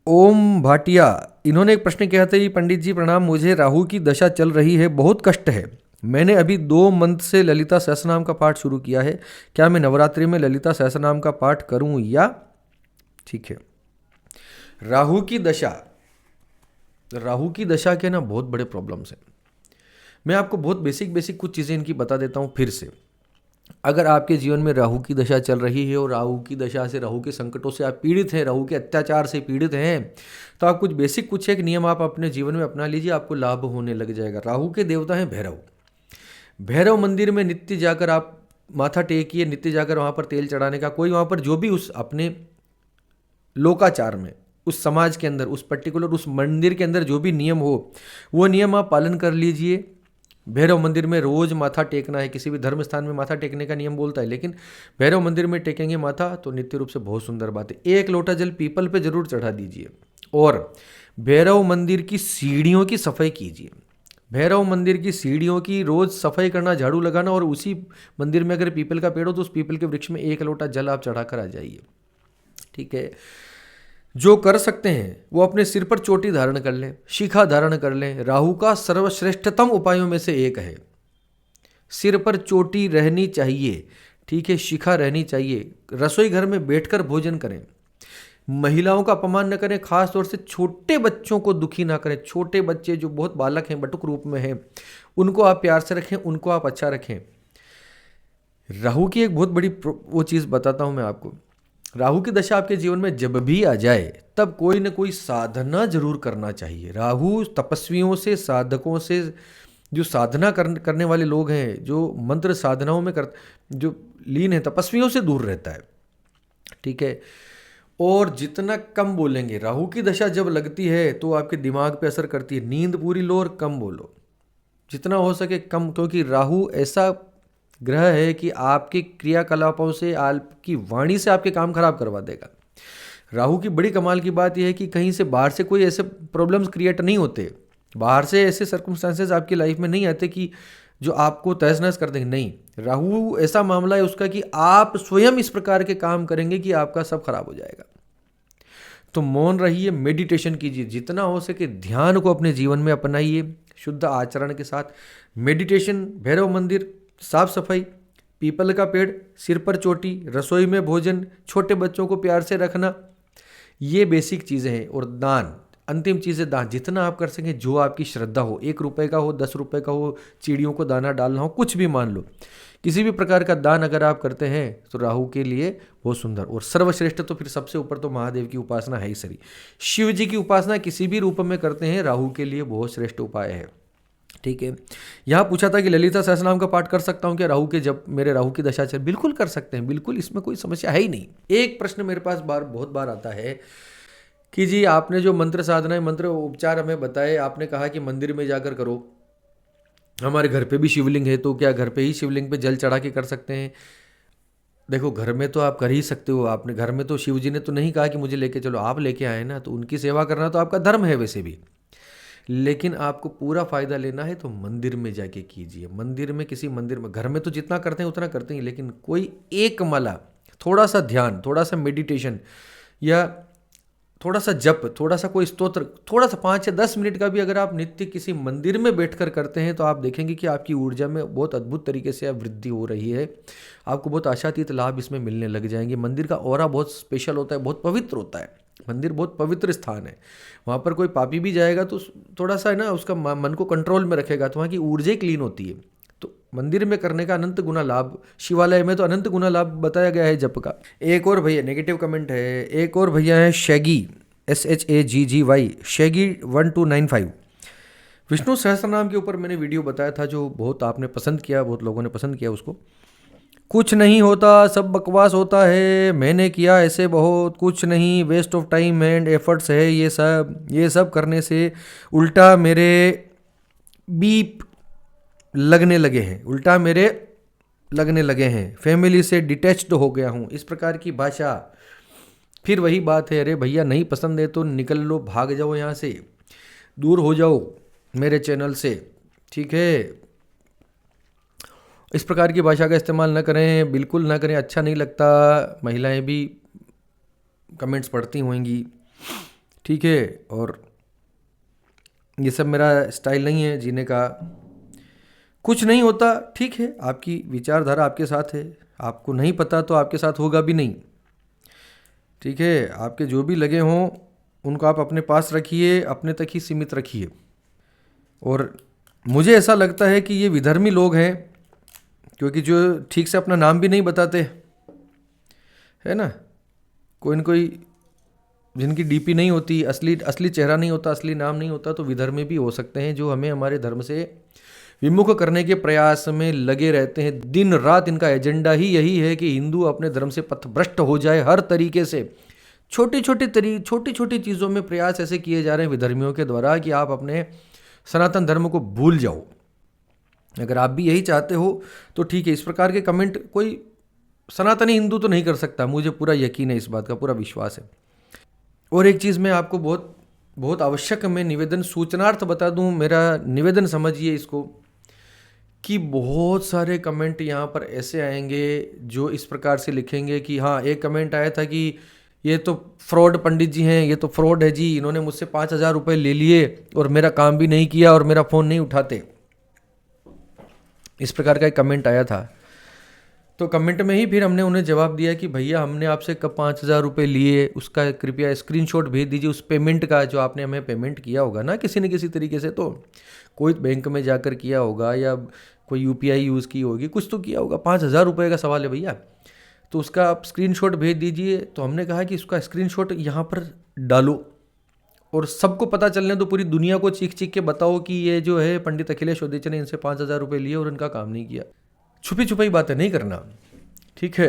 ओम भाटिया, इन्होंने एक प्रश्न किया था, पंडित जी प्रणाम, मुझे राहु की दशा चल रही है, बहुत कष्ट है। मैंने अभी 2 मंथ से ललिता सहस्रनाम का पाठ शुरू किया है, क्या मैं नवरात्रि में ललिता सहस्रनाम का पाठ करूं या? ठीक है। राहु की दशा के ना बहुत बड़े प्रॉब्लम्स हैं। मैं आपको बहुत बेसिक बेसिक कुछ चीज़ें इनकी बता देता हूँ फिर से। अगर आपके जीवन में राहु की दशा चल रही है और राहु की दशा से, राहु के संकटों से आप पीड़ित हैं, राहु के अत्याचार से पीड़ित हैं, तो आप कुछ बेसिक कुछ एक नियम आप अपने जीवन में अपना लीजिए, आपको लाभ होने लग जाएगा। राहु के देवता हैं भैरव। भैरव मंदिर में नित्य जाकर आप माथा टेकिए, नित्य जाकर वहाँ पर तेल चढ़ाने का, कोई वहाँ पर जो भी उस अपने लोकाचार में, उस समाज के अंदर, उस पर्टिकुलर उस मंदिर के अंदर जो भी नियम हो वो नियम आप पालन कर लीजिए। भैरव मंदिर में रोज माथा टेकना है, किसी भी धर्म स्थान में माथा टेकने का नियम बोलता है, लेकिन भैरव मंदिर में टेकेंगे माथा तो नित्य रूप से बहुत सुंदर बात है। एक लोटा जल पीपल पे जरूर चढ़ा दीजिए और भैरव मंदिर की सीढ़ियों की सफाई कीजिए। भैरव मंदिर की सीढ़ियों की रोज सफाई करना, झाड़ू लगाना, और उसी मंदिर में अगर पीपल का पेड़ हो तो उस पीपल के वृक्ष में एक लोटा जल आप चढ़ाकर आ जाइए। ठीक है। जो कर सकते हैं वो अपने सिर पर चोटी धारण कर लें, शिखा धारण कर लें। राहु का सर्वश्रेष्ठतम उपायों में से एक है। सिर पर चोटी रहनी चाहिए, ठीक है, शिखा रहनी चाहिए। रसोई घर में बैठकर भोजन करें। महिलाओं का अपमान न करें, खास तौर से छोटे बच्चों को दुखी ना करें। छोटे बच्चे जो बहुत बालक हैं, बटुक रूप में हैं, उनको आप प्यार से रखें, उनको आप अच्छा रखें। राहु की एक बहुत बड़ी वो चीज़ बताता हूं मैं आपको। राहु की दशा आपके जीवन में जब भी आ जाए तब कोई ना कोई साधना जरूर करना चाहिए। राहु तपस्वियों से, साधकों से, जो साधना करने वाले लोग हैं, जो मंत्र साधनाओं में जो लीन है, तपस्वियों से दूर रहता है। ठीक है। और जितना कम बोलेंगे, राहु की दशा जब लगती है तो आपके दिमाग पे असर करती है। नींद पूरी लो और कम बोलो, जितना हो सके कम, क्योंकि राहु ऐसा ग्रह है कि आपके क्रियाकलापों से, आपकी वाणी से आपके काम खराब करवा देगा। राहु की बड़ी कमाल की बात यह है कि कहीं से बाहर से कोई ऐसे प्रॉब्लम्स क्रिएट नहीं होते, बाहर से ऐसे सर्कमस्टांसेस आपकी लाइफ में नहीं आते कि जो आपको तहस नहस कर देंगे। नहीं, राहु ऐसा मामला है उसका कि आप स्वयं इस प्रकार के काम करेंगे कि आपका सब खराब हो जाएगा। तो मौन रहिए, मेडिटेशन कीजिए, जितना हो सके ध्यान को अपने जीवन में अपनाइए शुद्ध आचरण के साथ। मेडिटेशन, भैरव मंदिर, साफ सफाई, पीपल का पेड़, सिर पर चोटी, रसोई में भोजन, छोटे बच्चों को प्यार से रखना, ये बेसिक चीज़ें हैं। और दान, अंतिम चीज़ है दान। जितना आप कर सकें, जो आपकी श्रद्धा हो, 1 रुपये का हो, 10 रुपये का हो, चिड़ियों को दाना डालना हो, कुछ भी मान लो, किसी भी प्रकार का दान अगर आप करते हैं तो राहु के लिए बहुत सुंदर। और सर्वश्रेष्ठ तो फिर सबसे ऊपर तो महादेव की उपासना है ही सही। शिव जी की उपासना किसी भी रूप में करते हैं, राहु के लिए बहुत श्रेष्ठ उपाय है। ठीक है। यहाँ पूछा था कि ललिता सहस्रनाम का पाठ कर सकता हूँ क्या राहु के, जब मेरे राहु की दशा चल? बिल्कुल कर सकते हैं, बिल्कुल, इसमें कोई समस्या है ही नहीं। एक प्रश्न मेरे पास बहुत बार आता है कि जी आपने जो मंत्र साधना, मंत्र उपचार हमें बताए, आपने कहा कि मंदिर में जाकर करो, हमारे घर पे भी शिवलिंग है, तो क्या घर पे ही शिवलिंग पे जल चढ़ा के कर सकते हैं? देखो, घर में तो आप कर ही सकते हो। आपने घर में तो शिव जी ने तो नहीं कहा कि मुझे लेके चलो, आप लेके आए ना, तो उनकी सेवा करना तो आपका धर्म है वैसे भी। लेकिन आपको पूरा फायदा लेना है तो मंदिर में जाके कीजिए। मंदिर में, किसी मंदिर में, घर में तो जितना करते हैं उतना करते हैं, लेकिन कोई एक माला, थोड़ा सा ध्यान, थोड़ा सा मेडिटेशन, या थोड़ा सा जप, थोड़ा सा कोई स्तोत्र, थोड़ा सा 5 या 10 मिनट का भी अगर आप नित्य किसी मंदिर में बैठकर करते हैं तो आप देखेंगे कि आपकी ऊर्जा में बहुत अद्भुत तरीके से वृद्धि हो रही है। आपको बहुत आशातीत लाभ इसमें मिलने लग जाएंगे। मंदिर का ऑरा बहुत स्पेशल होता है, बहुत पवित्र होता है। मंदिर बहुत पवित्र स्थान है। वहाँ पर कोई पापी भी जाएगा तो थोड़ा सा है ना, उसका मन को कंट्रोल में रखेगा, तो वहाँ की ऊर्जा क्लीन होती है। तो मंदिर में करने का अनंत गुना लाभ, शिवालय में तो अनंत गुना लाभ बताया गया है जप का। एक और भैया नेगेटिव कमेंट है, एक और भैया है Shaggy, SHAGGY, Shaggy 1295। Vishnu Sahasranama के ऊपर मैंने वीडियो बताया था जो बहुत आपने पसंद किया, बहुत लोगों ने पसंद किया उसको। कुछ नहीं होता, सब बकवास होता है, मैंने किया ऐसे, बहुत कुछ नहीं, waste of time and efforts है ये सब करने से उल्टा मेरे बीप लगने लगे हैं, उल्टा मेरे लगने लगे हैं, फैमिली से डिटैच्ड हो गया हूँ, इस प्रकार की भाषा। फिर वही बात है, अरे भैया नहीं पसंद है तो निकल लो, भाग जाओ यहाँ से, दूर हो जाओ मेरे चैनल से। ठीक है, इस प्रकार की भाषा का इस्तेमाल न करें, बिल्कुल ना करें, अच्छा नहीं लगता। महिलाएं भी कमेंट्स पढ़ती होंगी, ठीक है, और ये सब मेरा स्टाइल नहीं है जीने का। कुछ नहीं होता, ठीक है, आपकी विचारधारा आपके साथ है, आपको नहीं पता तो आपके साथ होगा भी नहीं। ठीक है, आपके जो भी लगे हों उनको आप अपने पास रखिए, अपने तक ही सीमित रखिए। और मुझे ऐसा लगता है कि ये विधर्मी लोग हैं, क्योंकि जो ठीक से अपना नाम भी नहीं बताते, है ना, कोई न कोई जिनकी डीपी नहीं होती, असली असली चेहरा नहीं होता, असली नाम नहीं होता, तो विधर्मी भी हो सकते हैं, जो हमें हमारे धर्म से विमुख करने के प्रयास में लगे रहते हैं। दिन रात इनका एजेंडा ही यही है कि हिंदू अपने धर्म से पथभ्रष्ट हो जाए। हर तरीके से छोटी छोटी चीज़ों में प्रयास ऐसे किए जा रहे हैं विधर्मियों के द्वारा कि आप अपने सनातन धर्म को भूल जाओ। अगर आप भी यही चाहते हो तो ठीक है, इस प्रकार के कमेंट कोई सनातनी हिंदू तो नहीं कर सकता, मुझे पूरा यकीन है, इस बात का पूरा विश्वास है। और एक चीज़ मैं आपको बहुत बहुत आवश्यक मैं निवेदन सूचनार्थ बता दूं, मेरा निवेदन समझिए इसको, कि बहुत सारे कमेंट यहाँ पर ऐसे आएंगे जो इस प्रकार से लिखेंगे कि हाँ, एक कमेंट आया था कि ये तो फ्रॉड पंडित जी हैं, ये तो फ्रॉड है जी, इन्होंने मुझसे 5,000 रुपये ले लिए और मेरा काम भी नहीं किया और मेरा फ़ोन नहीं उठाते। इस प्रकार का एक कमेंट आया था। तो कमेंट में ही फिर हमने उन्हें जवाब दिया कि भैया हमने आपसे कब 5,000 रुपये लिए, उसका कृपया स्क्रीनशॉट भेज दीजिए उस पेमेंट का, जो आपने हमें पेमेंट किया होगा ना किसी न किसी तरीके से, तो कोई बैंक में जाकर किया होगा या कोई यूपीआई यूज़ की होगी, कुछ तो किया होगा। 5,000 रुपये का सवाल है भैया, तो उसका आप स्क्रीनशॉट भेज दीजिए। तो हमने कहा कि उसका स्क्रीनशॉट यहाँ पर डालो और सबको पता चलने दो, पूरी दुनिया को चीख चीख के बताओ कि ये जो है पंडित अखिलेश उदेची ने इनसे 5,000 रुपये लिए और इनका काम नहीं किया। छुपी छुपाई बातें नहीं करना, ठीक है।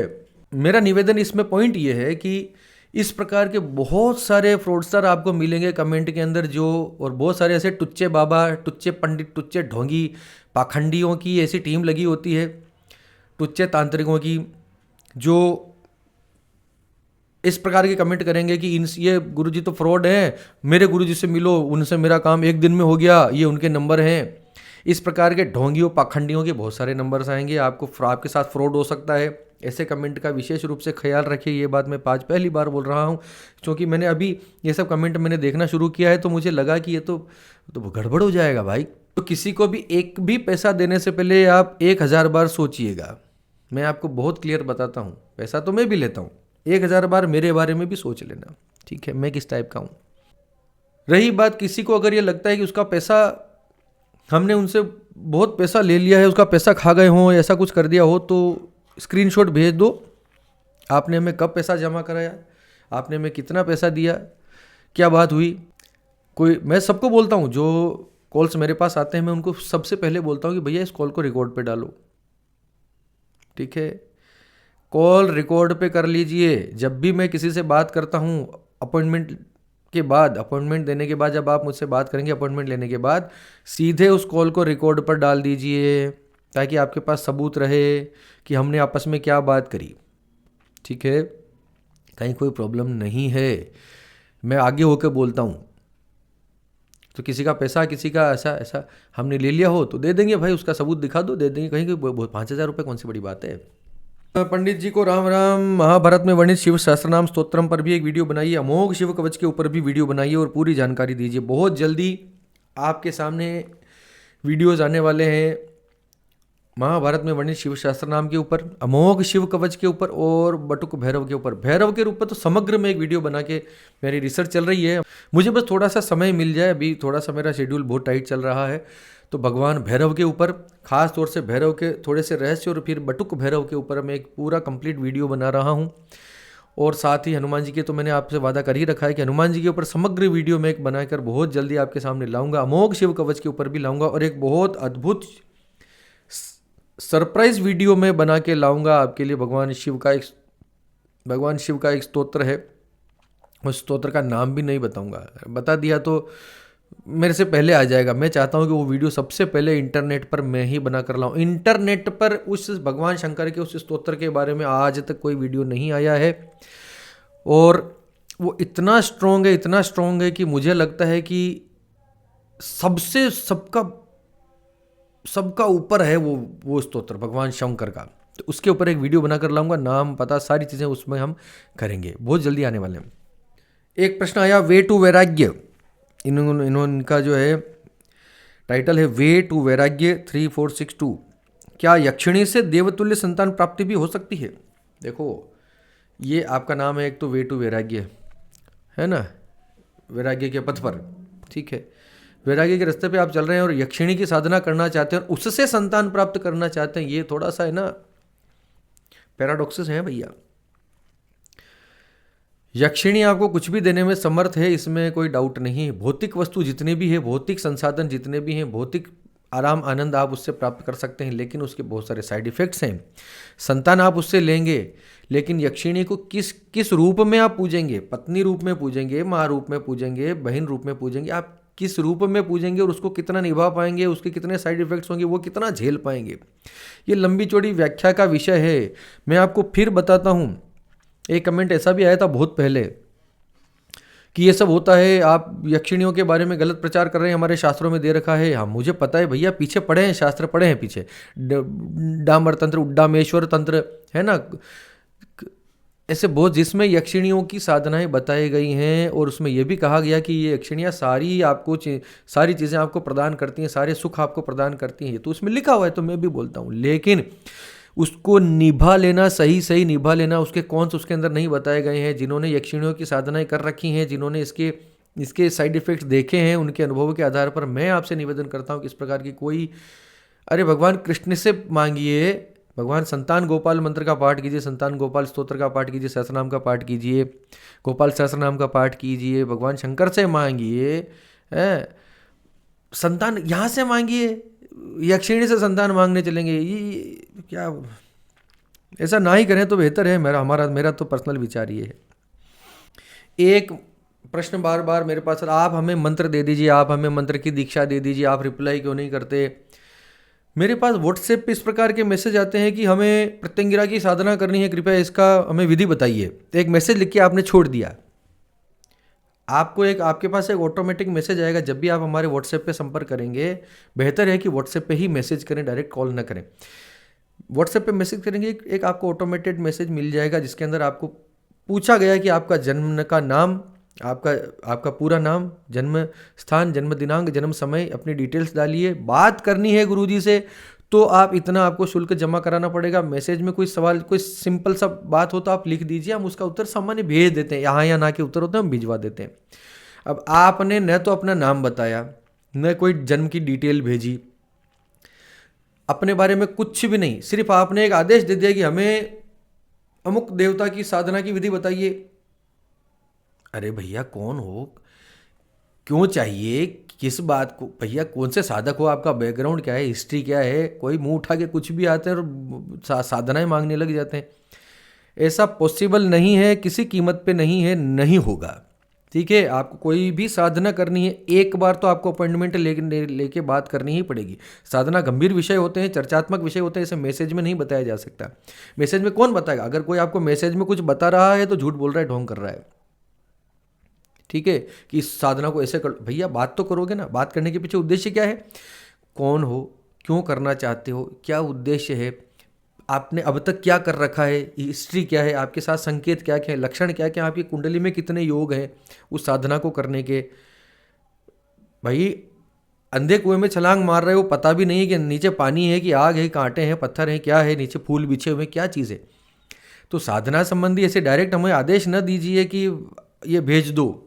मेरा निवेदन इसमें पॉइंट ये है कि इस प्रकार के बहुत सारे फ्रॉडस्टर आपको मिलेंगे कमेंट के अंदर, जो और बहुत सारे ऐसे टुच्चे बाबा, टुच्चे पंडित, टुच्चे ढोंगी, पाखंडियों की ऐसी टीम लगी होती है, टुच्चे तांत्रिकों की, जो इस प्रकार के कमेंट करेंगे कि ये गुरुजी तो फ्रॉड हैं, मेरे गुरुजी से मिलो, उनसे मेरा काम एक दिन में हो गया, ये उनके नंबर हैं। इस प्रकार के ढोंगियों पाखंडियों के बहुत सारे नंबर्स आएंगे, आपके साथ फ्रॉड हो सकता है। ऐसे कमेंट का विशेष रूप से ख्याल रखिए। ये बात मैं पहली बार बोल रहा हूँ, क्योंकि मैंने अभी ये सब कमेंट मैंने देखना शुरू किया है, तो मुझे लगा कि ये तो गड़बड़ हो जाएगा भाई। तो किसी को भी एक भी पैसा देने से पहले आप 1,000 बार सोचिएगा। मैं आपको बहुत क्लियर बताता हूँ, पैसा तो मैं भी लेता हूँ, 1,000 बार मेरे बारे में भी सोच लेना, ठीक है, मैं किस टाइप का हूँ। रही बात, किसी को अगर ये लगता है कि उसका पैसा, हमने उनसे बहुत पैसा ले लिया है, उसका पैसा खा गए हों, ऐसा कुछ कर दिया हो, तो स्क्रीनशॉट भेज दो। आपने हमें कब पैसा जमा कराया, आपने हमें कितना पैसा दिया, क्या बात हुई। मैं सबको बोलता हूँ, जो कॉल्स मेरे पास आते हैं मैं उनको सबसे पहले बोलता हूँ कि भैया इस कॉल को रिकॉर्ड पे डालो, ठीक है, कॉल रिकॉर्ड पे कर लीजिए। जब भी मैं किसी से बात करता हूँ अपॉइंटमेंट देने के बाद, जब आप मुझसे बात करेंगे अपॉइंटमेंट लेने के बाद, सीधे उस कॉल को रिकॉर्ड पर डाल दीजिए, ताकि आपके पास सबूत रहे कि हमने आपस में क्या बात करी, ठीक है। कहीं कोई प्रॉब्लम नहीं है, मैं आगे होकर बोलता हूँ। तो किसी का पैसा, किसी का ऐसा हमने ले लिया हो तो दे देंगे भाई, उसका सबूत दिखा दो, दे देंगे। कहीं 5,000 रुपये कौन सी बड़ी बात है। पंडित जी को राम राम। महाभारत में वर्णित शिव सहस्त्रनाम स्तोत्रम पर भी एक वीडियो बनाइए, अमोघ शिव कवच के ऊपर भी वीडियो बनाइए और पूरी जानकारी दीजिए। बहुत जल्दी आपके सामने वीडियोस आने वाले हैं महाभारत में वर्णित शिव सहस्त्रनाम के ऊपर, अमोघ शिव कवच के ऊपर और बटुक भैरव के ऊपर। भैरव के रूप में तो समग्र में एक वीडियो बना के मेरी रिसर्च चल रही है, मुझे बस थोड़ा सा समय मिल जाए, अभी थोड़ा सा मेरा शेड्यूल बहुत टाइट चल रहा है। तो भगवान भैरव के ऊपर, खास तौर से भैरव के थोड़े से रहस्य और फिर बटुक भैरव के ऊपर मैं एक पूरा कंप्लीट वीडियो बना रहा हूँ। और साथ ही हनुमान जी के तो मैंने आपसे वादा कर ही रखा है कि हनुमान जी के ऊपर समग्र वीडियो मैं एक बनाकर बहुत जल्दी आपके सामने लाऊंगा। अमोघ शिव कवच के ऊपर भी लाऊंगा और एक बहुत अद्भुत सरप्राइज वीडियो में बना के लाऊंगा आपके लिए। भगवान शिव का एक स्तोत्र है, उस स्तोत्र का नाम भी नहीं बताऊंगा, बता दिया तो मेरे से पहले आ जाएगा। मैं चाहता हूं कि वो वीडियो सबसे पहले इंटरनेट पर मैं ही बना कर लाऊं। इंटरनेट पर उस भगवान शंकर के उस स्तोत्र के बारे में आज तक कोई वीडियो नहीं आया है, और वो इतना स्ट्रॉन्ग है कि मुझे लगता है कि सबका ऊपर है वो स्तोत्र भगवान शंकर का। तो उसके ऊपर एक वीडियो बनाकर लाऊंगा, नाम पता सारी चीज़ें उसमें हम करेंगे, बहुत जल्दी आने वाले हैं। एक प्रश्न आया, वे टू वैराग्य, इनका जो है टाइटल है वे टू वैराग्य 3462। क्या यक्षिणी से देवतुल्य संतान प्राप्ति भी हो सकती है। देखो, ये आपका नाम है एक तो वे टू वैराग्य है ना, वैराग्य के पथ पर, ठीक है। वैराग्य के रास्ते पे आप चल रहे हैं और यक्षिणी की साधना करना चाहते हैं और उससे संतान प्राप्त करना चाहते हैं, ये थोड़ा सा है ना पैराडॉक्सेस है भैया। यक्षिणी आपको कुछ भी देने में समर्थ है, इसमें कोई डाउट नहीं है। भौतिक वस्तु जितने भी है, भौतिक संसाधन जितने भी हैं, भौतिक आराम आनंद आप उससे प्राप्त कर सकते हैं, लेकिन उसके बहुत सारे साइड इफेक्ट्स हैं। संतान आप उससे लेंगे, लेकिन यक्षिणी को किस किस रूप में आप पूजेंगे? पत्नी रूप में पूजेंगे, माँ रूप में पूजेंगे, बहन रूप में पूजेंगे, आप किस रूप में पूजेंगे और उसको कितना निभा पाएंगे, उसके कितने साइड इफेक्ट्स होंगे, वो कितना झेल पाएंगे, ये लंबी चौड़ी व्याख्या का विषय है। मैं आपको फिर बताता हूँ। एक कमेंट ऐसा भी आया था बहुत पहले कि ये सब होता है, आप यक्षिणियों के बारे में गलत प्रचार कर रहे हैं, हमारे शास्त्रों में दे रखा है। हाँ मुझे पता है भैया, पीछे पढ़े हैं, शास्त्र पढ़े हैं पीछे, डामर तंत्र, उड्डामेश्वर तंत्र है ना, ऐसे बहुत, जिसमें यक्षिणियों की साधनाएं बताई गई हैं और उसमें यह भी कहा गया कि ये यक्षिणियाँ सारी चीज़ें आपको प्रदान करती हैं, सारे सुख आपको प्रदान करती हैं, तो उसमें लिखा हुआ है, तो मैं भी बोलता हूँ। लेकिन उसको निभा लेना, सही सही निभा लेना, उसके कौन से उसके अंदर नहीं बताए गए हैं। जिन्होंने यक्षिणियों की साधनाएं कर रखी हैं, जिन्होंने इसके साइड इफेक्ट्स देखे हैं, उनके अनुभवों के आधार पर मैं आपसे निवेदन करता हूँ कि इस प्रकार की कोई, अरे भगवान कृष्ण से मांगिए, भगवान संतान गोपाल मंत्र का पाठ कीजिए, संतान गोपाल स्तोत्र का पाठ कीजिए, सहस्रनाम का पाठ कीजिए, गोपाल सहस्रनाम का पाठ कीजिए, भगवान शंकर से मांगिए, संतान यहाँ से मांगिए, यक्षिणी से संतान मांगने चलेंगे, ये क्या, ऐसा ना ही करें तो बेहतर है। मेरा तो पर्सनल विचार ये है। एक प्रश्न बार बार मेरे पास, आप हमें मंत्र दे दीजिए, आप हमें मंत्र की दीक्षा दे दीजिए, आप रिप्लाई क्यों नहीं करते? मेरे पास व्हाट्सएप पे इस प्रकार के मैसेज आते हैं कि हमें प्रत्यंगिरा की साधना करनी है, कृपया इसका हमें विधि बताइए। एक मैसेज लिख के आपने छोड़ दिया। आपके पास एक ऑटोमेटिक मैसेज आएगा जब भी आप हमारे व्हाट्सएप पे संपर्क करेंगे। बेहतर है कि व्हाट्सएप पे ही मैसेज करें, डायरेक्ट कॉल ना करें। व्हाट्सएप पे मैसेज करेंगे, एक आपको ऑटोमेटेड मैसेज मिल जाएगा जिसके अंदर आपको पूछा गया कि आपका जन्म का नाम, आपका पूरा नाम, जन्म स्थान, जन्म दिनांक, जन्म समय, अपनी डिटेल्स डालिए। बात करनी है गुरुजी से तो आप इतना आपको शुल्क जमा कराना पड़ेगा। मैसेज में कोई सवाल, कोई सिंपल सा बात हो तो आप लिख दीजिए, हम उसका उत्तर सामान्य भेज देते हैं। यहाँ या ना के उत्तर होते हैं हम भिजवा देते हैं। अब आपने न तो अपना नाम बताया, न कोई जन्म की डिटेल भेजी, अपने बारे में कुछ भी नहीं, सिर्फ आपने एक आदेश दे दिया कि हमें अमुक देवता की साधना की विधि बताइए। अरे भैया कौन हो, क्यों चाहिए, किस बात को, भैया कौन से साधक हो, आपका बैकग्राउंड क्या है, हिस्ट्री क्या है? कोई मुंह उठा के कुछ भी आते हैं और साधनाएं मांगने लग जाते हैं। ऐसा पॉसिबल नहीं है, किसी कीमत पे नहीं है, नहीं होगा। ठीक है, आपको कोई भी साधना करनी है, एक बार तो आपको अपॉइंटमेंट लेके बात करनी ही पड़ेगी। साधना गंभीर विषय होते हैं, चर्चात्मक विषय होते हैं, इसे मैसेज में नहीं बताया जा सकता। मैसेज में कौन बताएगा? अगर कोई आपको मैसेज में कुछ बता रहा है तो झूठ बोल रहा है, ढोंग कर रहा है। ठीक है, कि इस साधना को ऐसे कर, भैया बात तो करोगे ना। बात करने के पीछे उद्देश्य क्या है? कौन हो, क्यों करना चाहते हो, क्या उद्देश्य है, आपने अब तक क्या कर रखा है, हिस्ट्री क्या है, आपके साथ संकेत क्या क्या है, लक्षण क्या क्या, आपकी कुंडली में कितने योग हैं उस साधना को करने के। भाई अंधे कुएं में छलांग मार रहे हो, पता भी नहीं कि नीचे पानी है कि आग है, कांटे हैं, पत्थर हैं, क्या है, नीचे फूल बिछे हुए, क्या चीज़ है। तो साधना संबंधी ऐसे डायरेक्ट हमें आदेश न दीजिए कि ये भेज दो,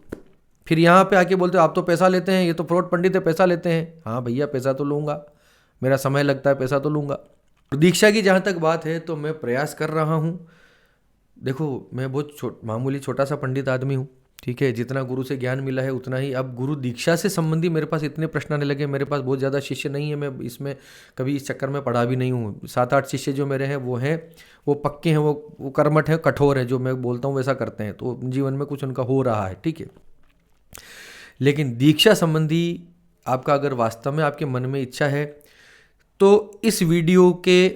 फिर यहाँ पे आके बोलते हो आप तो पैसा लेते हैं, ये तो फ्रॉड पंडित है, पैसा लेते हैं। हाँ भैया पैसा तो लूँगा, मेरा समय लगता है, पैसा तो लूँगा। दीक्षा की जहाँ तक बात है तो मैं प्रयास कर रहा हूँ। देखो मैं बहुत मामूली छोटा सा पंडित आदमी हूँ, ठीक है, जितना गुरु से ज्ञान मिला है उतना ही। अब गुरु दीक्षा से संबंधी मेरे पास इतने प्रश्न आने लगे, मेरे पास बहुत ज़्यादा शिष्य नहीं है, मैं इसमें कभी इस चक्कर में पढ़ा भी नहीं हूँ। 7-8 शिष्य जो मेरे हैं वो पक्के हैं, वो कर्मठ हैं, कठोर हैं, जो मैं बोलता हूँ वैसा करते हैं, तो जीवन में कुछ उनका हो रहा है, ठीक है। लेकिन दीक्षा संबंधी आपका अगर वास्तव में आपके मन में इच्छा है तो इस वीडियो के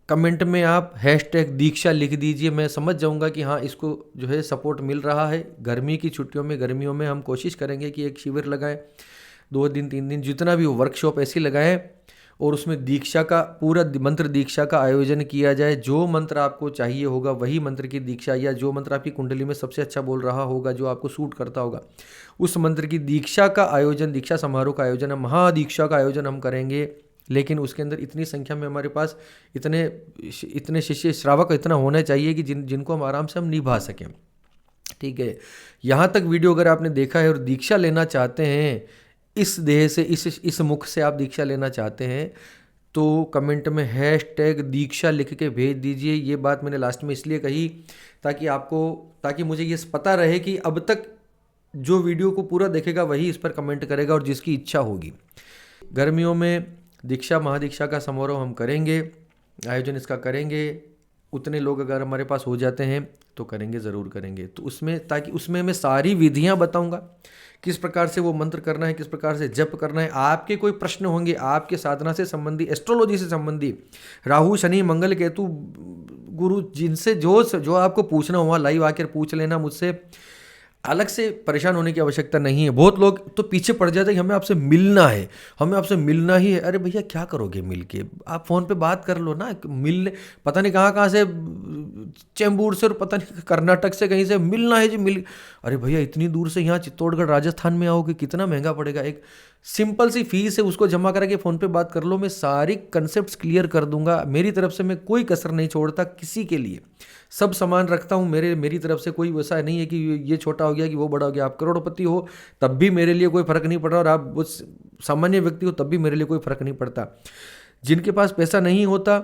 कमेंट में आप #दीक्षा लिख दीजिए, मैं समझ जाऊंगा कि हाँ इसको जो है सपोर्ट मिल रहा है। गर्मी की छुट्टियों में, गर्मियों में हम कोशिश करेंगे कि एक शिविर लगाएं, 2 दिन 3 दिन जितना भी हो, वर्कशॉप ऐसी लगाएं और उसमें दीक्षा का पूरा मंत्र दीक्षा का आयोजन किया जाए। जो मंत्र आपको चाहिए होगा वही मंत्र की दीक्षा, या जो मंत्र आपकी कुंडली में सबसे अच्छा बोल रहा होगा, जो आपको सूट करता होगा, उस मंत्र की दीक्षा का आयोजन, दीक्षा समारोह का आयोजन, महादीक्षा का आयोजन हम करेंगे। लेकिन उसके अंदर इतनी संख्या में हमारे पास इतने शिष्य श्रावक इतना होना चाहिए कि जिनको हम आराम से हम निभा सकें। ठीक है, यहाँ तक वीडियो अगर आपने देखा है और दीक्षा लेना चाहते हैं, इस देह से, इस मुख से आप दीक्षा लेना चाहते हैं तो कमेंट में #दीक्षा लिख के भेज दीजिए। ये बात मैंने लास्ट में इसलिए कही ताकि मुझे ये पता रहे कि अब तक जो वीडियो को पूरा देखेगा वही इस पर कमेंट करेगा और जिसकी इच्छा होगी। गर्मियों में दीक्षा महादीक्षा का समारोह हम करेंगे, आयोजन इसका करेंगे। उतने लोग अगर हमारे पास हो जाते हैं तो करेंगे, ज़रूर करेंगे। तो उसमें मैं सारी विधियां बताऊंगा, किस प्रकार से वो मंत्र करना है, किस प्रकार से जप करना है। आपके कोई प्रश्न होंगे आपके साधना से संबंधी, एस्ट्रोलॉजी से संबंधी, राहु शनि मंगल केतु गुरु, जिनसे जो आपको पूछना हुआ लाइव आकर पूछ लेना मुझसे। अलग से परेशान होने की आवश्यकता नहीं है। बहुत लोग तो पीछे पड़ जाते हैं कि हमें आपसे मिलना है, हमें आपसे मिलना ही है। अरे भैया क्या करोगे मिल के, आप फ़ोन पे बात कर लो ना। पता नहीं कहाँ से, चैम्बूर से और पता नहीं कर्नाटक से कहीं से मिलना है जी अरे भैया इतनी दूर से यहाँ चित्तौड़गढ़ राजस्थान में आओगे, कितना महंगा पड़ेगा। एक सिंपल सी फीस है, उसको जमा करके फ़ोन पे बात कर लो। मैं सारी कंसेप्ट क्लियर कर दूंगा। मेरी तरफ से मैं कोई कसर नहीं छोड़ता किसी के लिए, सब समान रखता हूँ। मेरी तरफ से कोई वैसा नहीं है कि ये छोटा हो गया कि वो बड़ा हो गया। आप करोड़पति हो तब भी मेरे लिए कोई फ़र्क नहीं पड़ रहा, और आप वो सामान्य व्यक्ति हो तब भी मेरे लिए कोई फ़र्क नहीं पड़ता। जिनके पास पैसा नहीं होता,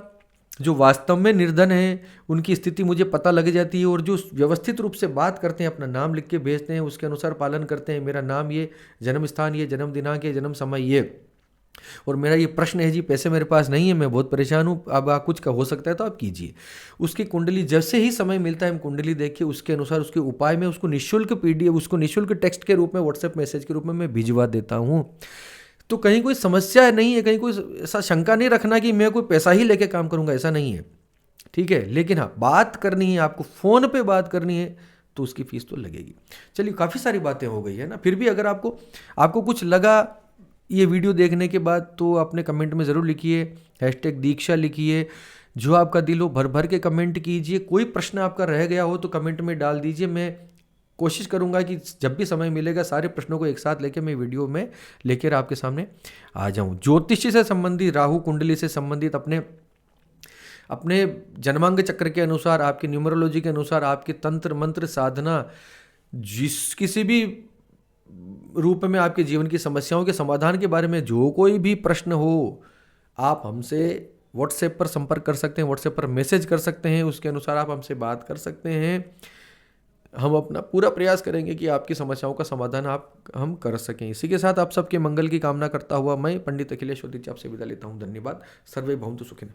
जो वास्तव में निर्धन है, उनकी स्थिति मुझे पता लग जाती है। और जो व्यवस्थित रूप से बात करते हैं, अपना नाम लिख के भेजते हैं, उसके अनुसार पालन करते हैं, मेरा नाम ये, जन्म स्थान ये, जन्म दिनांक ये, जन्म समय ये, और मेरा ये प्रश्न है जी, पैसे मेरे पास नहीं है, मैं बहुत परेशान हूँ, अब आप कुछ का हो सकता है तो आप कीजिए। उसकी कुंडली जैसे ही समय मिलता है हम कुंडली देख के उसके अनुसार उसके उपाय में उसको निःशुल्क PDF, उसको निःशुल्क टेक्स्ट के रूप में, व्हाट्सएप मैसेज के रूप में मैं भिजवा देता हूँ। तो कहीं कोई समस्या नहीं है, कहीं कोई ऐसा शंका नहीं रखना कि मैं कोई पैसा ही लेके काम करूँगा, ऐसा नहीं है, ठीक है। लेकिन हाँ, बात करनी है आपको, फ़ोन पे बात करनी है तो उसकी फ़ीस तो लगेगी। चलिए, काफ़ी सारी बातें हो गई है ना। फिर भी अगर आपको कुछ लगा ये वीडियो देखने के बाद तो अपने कमेंट में ज़रूर लिखिए, #दीक्षा लिखिए। जो आपका दिल हो भर भर के कमेंट कीजिए। कोई प्रश्न आपका रह गया हो तो कमेंट में डाल दीजिए। मैं कोशिश करूंगा कि जब भी समय मिलेगा सारे प्रश्नों को एक साथ लेकर मैं वीडियो में लेकर आपके सामने आ जाऊं। ज्योतिष से संबंधित, राहु कुंडली से संबंधित, अपने जन्मांग चक्र के अनुसार, आपकी न्यूमरोलॉजी के अनुसार, आपके तंत्र मंत्र साधना, किसी भी रूप में आपके जीवन की समस्याओं के समाधान के बारे में जो कोई भी प्रश्न हो, आप हमसे व्हाट्सएप पर संपर्क कर सकते हैं, व्हाट्सएप पर मैसेज कर सकते हैं, उसके अनुसार आप हमसे बात कर सकते हैं। हम अपना पूरा प्रयास करेंगे कि आपकी समस्याओं का समाधान हम कर सकें। इसी के साथ आप सबके मंगल की कामना करता हुआ मैं पंडित अखिलेश आपसे विदा लेता हूँ। धन्यवाद। सर्वे भवन्तु सुखिनः।